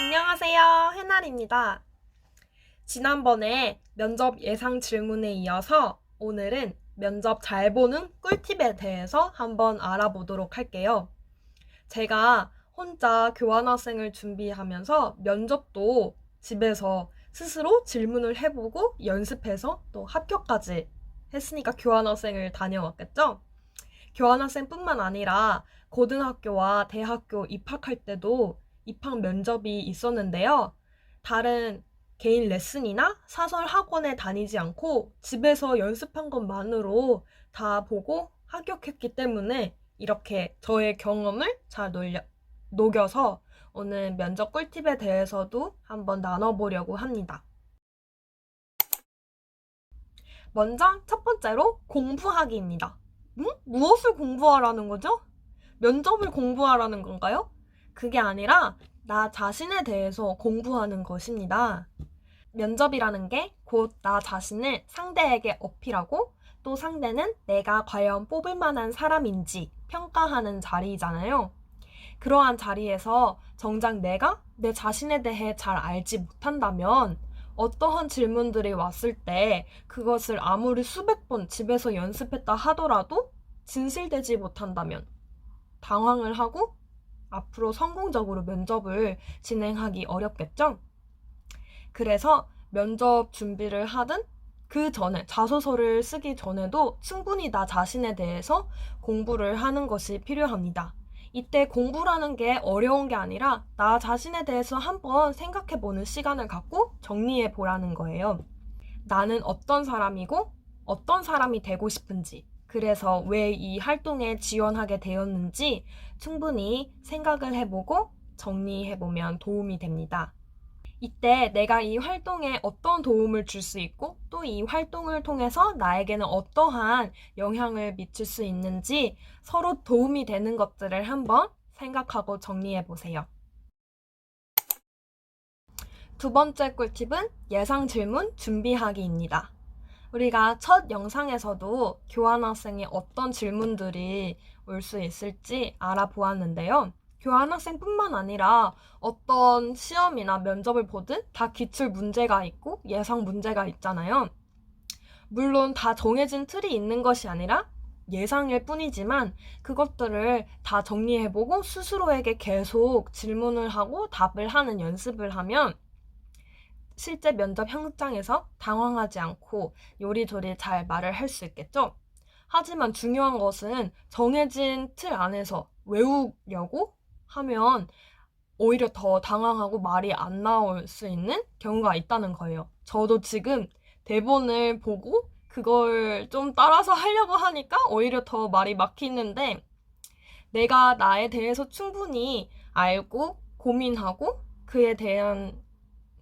안녕하세요. 해날입니다. 지난번에 면접 예상 질문에 이어서 오늘은 면접 잘 보는 꿀팁에 대해서 한번 알아보도록 할게요. 제가 혼자 교환학생을 준비하면서 면접도 집에서 스스로 질문을 해보고 연습해서 또 합격까지 했으니까 교환학생을 다녀왔겠죠? 교환학생뿐만 아니라 고등학교와 대학교 입학할 때도 입학 면접이 있었는데요. 다른 개인 레슨이나 사설 학원에 다니지 않고 집에서 연습한 것만으로 다 보고 합격했기 때문에 이렇게 저의 경험을 잘 녹여서 오늘 면접 꿀팁에 대해서도 한번 나눠보려고 합니다. 먼저 첫 번째로 공부하기입니다. 무엇을 공부하라는 거죠? 면접을 공부하라는 건가요? 그게 아니라 나 자신에 대해서 공부하는 것입니다. 면접이라는 게 곧 나 자신을 상대에게 어필하고 또 상대는 내가 과연 뽑을 만한 사람인지 평가하는 자리잖아요. 그러한 자리에서 정작 내가 내 자신에 대해 잘 알지 못한다면 어떠한 질문들이 왔을 때 그것을 아무리 수백 번 집에서 연습했다 하더라도 진실되지 못한다면 당황을 하고 앞으로 성공적으로 면접을 진행하기 어렵겠죠? 그래서 면접 준비를 하든 그 전에 자소서를 쓰기 전에도 충분히 나 자신에 대해서 공부를 하는 것이 필요합니다. 이때 공부라는 게 어려운 게 아니라 나 자신에 대해서 한번 생각해보는 시간을 갖고 정리해보라는 거예요. 나는 어떤 사람이고 어떤 사람이 되고 싶은지, 그래서 왜 이 활동에 지원하게 되었는지 충분히 생각을 해보고 정리해보면 도움이 됩니다. 이때 내가 이 활동에 어떤 도움을 줄 수 있고 또 이 활동을 통해서 나에게는 어떠한 영향을 미칠 수 있는지 서로 도움이 되는 것들을 한번 생각하고 정리해 보세요. 두 번째 꿀팁은 예상 질문 준비하기입니다. 우리가 첫 영상에서도 교환학생이 어떤 질문들이 올 수 있을지 알아보았는데요. 교환학생뿐만 아니라 어떤 시험이나 면접을 보든 다 기출 문제가 있고 예상 문제가 있잖아요. 물론 다 정해진 틀이 있는 것이 아니라 예상일 뿐이지만 그것들을 다 정리해보고 스스로에게 계속 질문을 하고 답을 하는 연습을 하면 실제 면접 현장에서 당황하지 않고 요리조리 잘 말을 할 수 있겠죠? 하지만 중요한 것은 정해진 틀 안에서 외우려고 하면 오히려 더 당황하고 말이 안 나올 수 있는 경우가 있다는 거예요. 저도 지금 대본을 보고 그걸 좀 따라서 하려고 하니까 오히려 더 말이 막히는데 내가 나에 대해서 충분히 알고 고민하고 그에 대한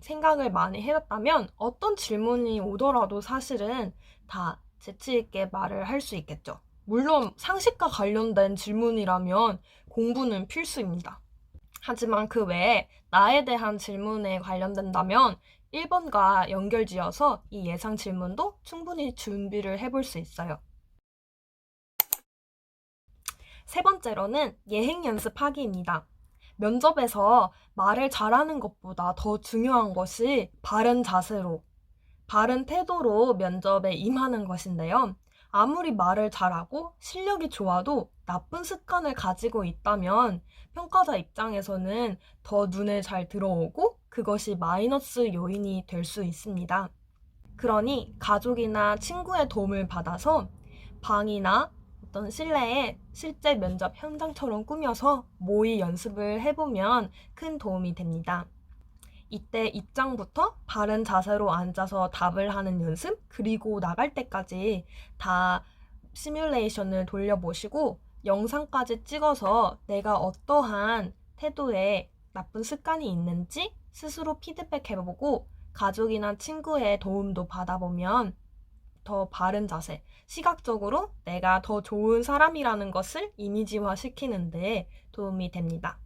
생각을 많이 해놨다면 어떤 질문이 오더라도 사실은 다 재치있게 말을 할 수 있겠죠. 물론 상식과 관련된 질문이라면 공부는 필수입니다. 하지만 그 외에 나에 대한 질문에 관련된다면 1번과 연결지어서 이 예상 질문도 충분히 준비를 해볼 수 있어요. 세 번째로는 예행 연습하기입니다. 면접에서 말을 잘하는 것보다 더 중요한 것이 바른 자세로, 바른 태도로 면접에 임하는 것인데요. 아무리 말을 잘하고 실력이 좋아도 나쁜 습관을 가지고 있다면 평가자 입장에서는 더 눈에 잘 들어오고 그것이 마이너스 요인이 될 수 있습니다. 그러니 가족이나 친구의 도움을 받아서 방이나 어떤 실내에 실제 면접 현장처럼 꾸며서 모의 연습을 해보면 큰 도움이 됩니다. 이때 입장부터 바른 자세로 앉아서 답을 하는 연습, 그리고 나갈 때까지 다 시뮬레이션을 돌려보시고 영상까지 찍어서 내가 어떠한 태도에 나쁜 습관이 있는지 스스로 피드백해보고 가족이나 친구의 도움도 받아보면 더 바른 자세, 시각적으로 내가 더 좋은 사람이라는 것을 이미지화 시키는데 도움이 됩니다.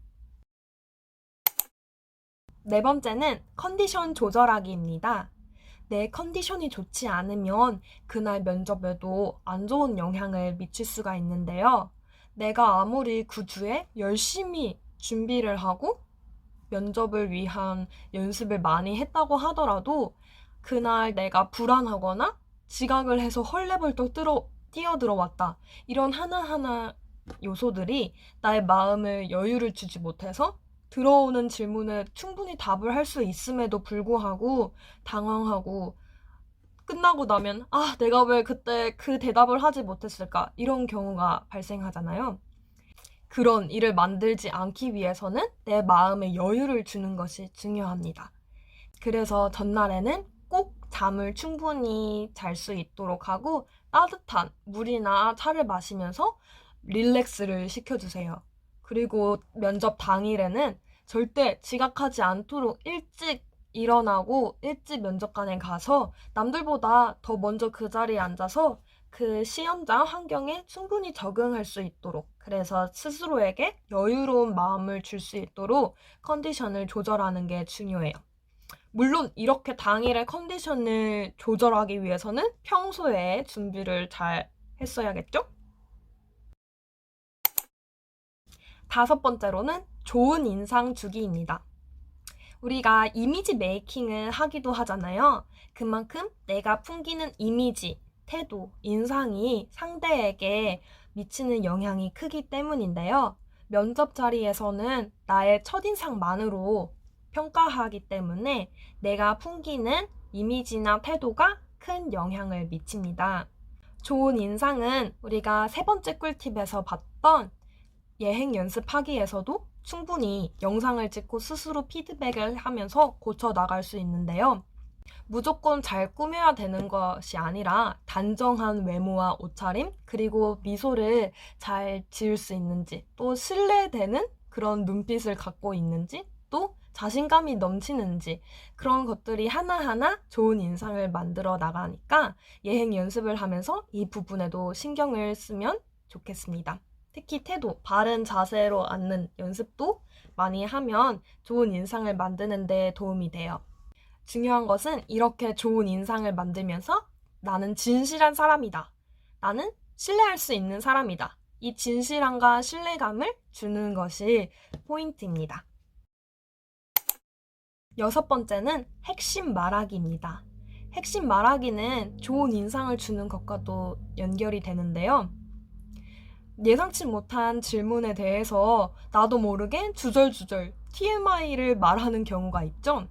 네 번째는 컨디션 조절하기입니다. 내 컨디션이 좋지 않으면 그날 면접에도 안 좋은 영향을 미칠 수가 있는데요. 내가 아무리 그 주에 열심히 준비를 하고 면접을 위한 연습을 많이 했다고 하더라도 그날 내가 불안하거나 지각을 해서 헐레벌떡 뛰어들어 왔다. 이런 하나하나 요소들이 나의 마음을 여유를 주지 못해서 들어오는 질문에 충분히 답을 할 수 있음에도 불구하고 당황하고 끝나고 나면 내가 왜 그때 그 대답을 하지 못했을까? 이런 경우가 발생하잖아요. 그런 일을 만들지 않기 위해서는 내 마음에 여유를 주는 것이 중요합니다. 그래서 전날에는 꼭 잠을 충분히 잘 수 있도록 하고 따뜻한 물이나 차를 마시면서 릴렉스를 시켜주세요. 그리고 면접 당일에는 절대 지각하지 않도록 일찍 일어나고 일찍 면접관에 가서 남들보다 더 먼저 그 자리에 앉아서 그 시험장 환경에 충분히 적응할 수 있도록, 그래서 스스로에게 여유로운 마음을 줄 수 있도록 컨디션을 조절하는 게 중요해요. 물론 이렇게 당일의 컨디션을 조절하기 위해서는 평소에 준비를 잘 했어야겠죠? 5번째로는 좋은 인상 주기입니다. 우리가 이미지 메이킹을 하기도 하잖아요. 그만큼 내가 풍기는 이미지, 태도, 인상이 상대에게 미치는 영향이 크기 때문인데요. 면접 자리에서는 나의 첫인상만으로 평가하기 때문에 내가 풍기는 이미지나 태도가 큰 영향을 미칩니다. 좋은 인상은 우리가 3번째 꿀팁에서 봤던 예행 연습하기에서도 충분히 영상을 찍고 스스로 피드백을 하면서 고쳐 나갈 수 있는데요. 무조건 잘 꾸며야 되는 것이 아니라 단정한 외모와 옷차림, 그리고 미소를 잘 지을 수 있는지, 또 신뢰되는 그런 눈빛을 갖고 있는지, 또 자신감이 넘치는지, 그런 것들이 하나하나 좋은 인상을 만들어 나가니까 예행 연습을 하면서 이 부분에도 신경을 쓰면 좋겠습니다. 특히 태도, 바른 자세로 앉는 연습도 많이 하면 좋은 인상을 만드는 데 도움이 돼요. 중요한 것은 이렇게 좋은 인상을 만들면서 나는 진실한 사람이다. 나는 신뢰할 수 있는 사람이다. 이 진실함과 신뢰감을 주는 것이 포인트입니다. 6번째는 핵심 말하기입니다. 핵심 말하기는 좋은 인상을 주는 것과도 연결이 되는데요. 예상치 못한 질문에 대해서 나도 모르게 주절주절 TMI를 말하는 경우가 있죠.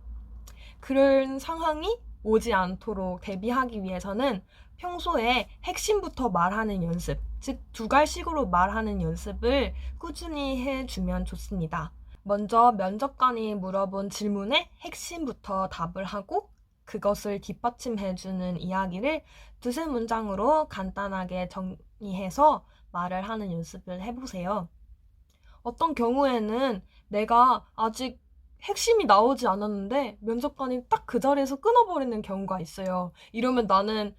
그런 상황이 오지 않도록 대비하기 위해서는 평소에 핵심부터 말하는 연습, 즉 두갈식으로 말하는 연습을 꾸준히 해주면 좋습니다. 먼저 면접관이 물어본 질문의 핵심부터 답을 하고 그것을 뒷받침해주는 이야기를 2-3문장으로 간단하게 정리해서 말을 하는 연습을 해보세요. 어떤 경우에는 내가 아직 핵심이 나오지 않았는데 면접관이 딱 그 자리에서 끊어버리는 경우가 있어요. 이러면 나는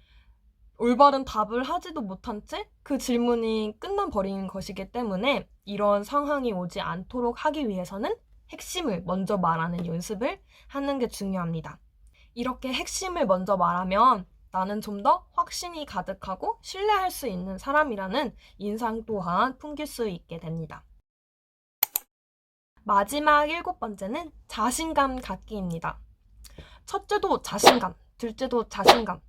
올바른 답을 하지도 못한 채 그 질문이 끝나버리는 것이기 때문에 이런 상황이 오지 않도록 하기 위해서는 핵심을 먼저 말하는 연습을 하는 게 중요합니다. 이렇게 핵심을 먼저 말하면 나는 좀 더 확신이 가득하고 신뢰할 수 있는 사람이라는 인상 또한 풍길 수 있게 됩니다. 마지막 7번째는 자신감 갖기입니다. 첫째도 자신감, 둘째도 자신감.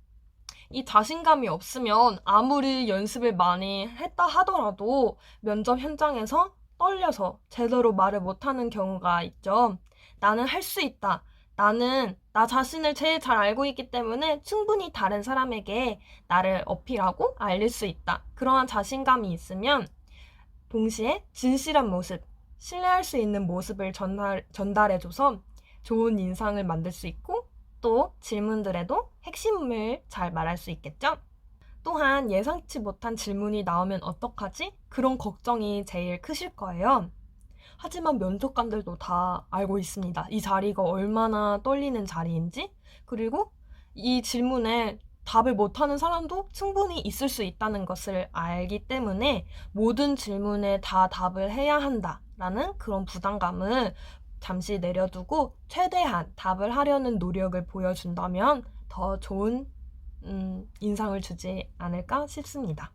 이 자신감이 없으면 아무리 연습을 많이 했다 하더라도 면접 현장에서 떨려서 제대로 말을 못하는 경우가 있죠. 나는 할 수 있다. 나는 나 자신을 제일 잘 알고 있기 때문에 충분히 다른 사람에게 나를 어필하고 알릴 수 있다. 그러한 자신감이 있으면 동시에 진실한 모습, 신뢰할 수 있는 모습을 전달해줘서 좋은 인상을 만들 수 있고 또 질문들에도 핵심을 잘 말할 수 있겠죠? 또한 예상치 못한 질문이 나오면 어떡하지? 그런 걱정이 제일 크실 거예요. 하지만 면접관들도 다 알고 있습니다. 이 자리가 얼마나 떨리는 자리인지, 그리고 이 질문에 답을 못하는 사람도 충분히 있을 수 있다는 것을 알기 때문에 모든 질문에 다 답을 해야 한다라는 그런 부담감을 잠시 내려두고 최대한 답을 하려는 노력을 보여준다면 더 좋은 인상을 주지 않을까 싶습니다.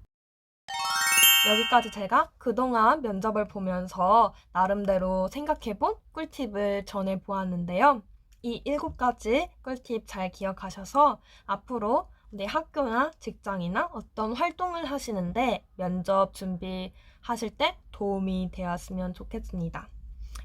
여기까지 제가 그동안 면접을 보면서 나름대로 생각해본 꿀팁을 전해보았는데요. 이 7가지 꿀팁 잘 기억하셔서 앞으로 내 학교나 직장이나 어떤 활동을 하시는데 면접 준비하실 때 도움이 되었으면 좋겠습니다.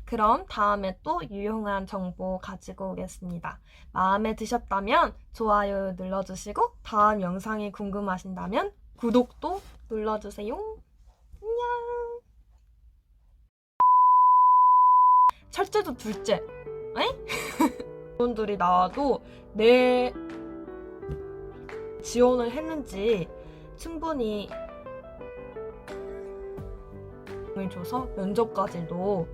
그럼 다음에 또 유용한 정보 가지고 오겠습니다. 마음에 드셨다면 좋아요 눌러주시고 다음 영상이 궁금하신다면 구독도 눌러주세요. 안녕. 첫째도 둘째. 분들이 나와도 내 지원을 했는지 충분히 줘서 면접까지도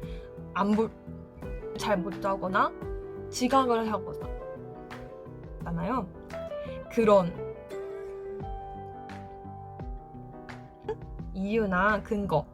잘 못 자거나 지각을 하거나 그런 이유나 근거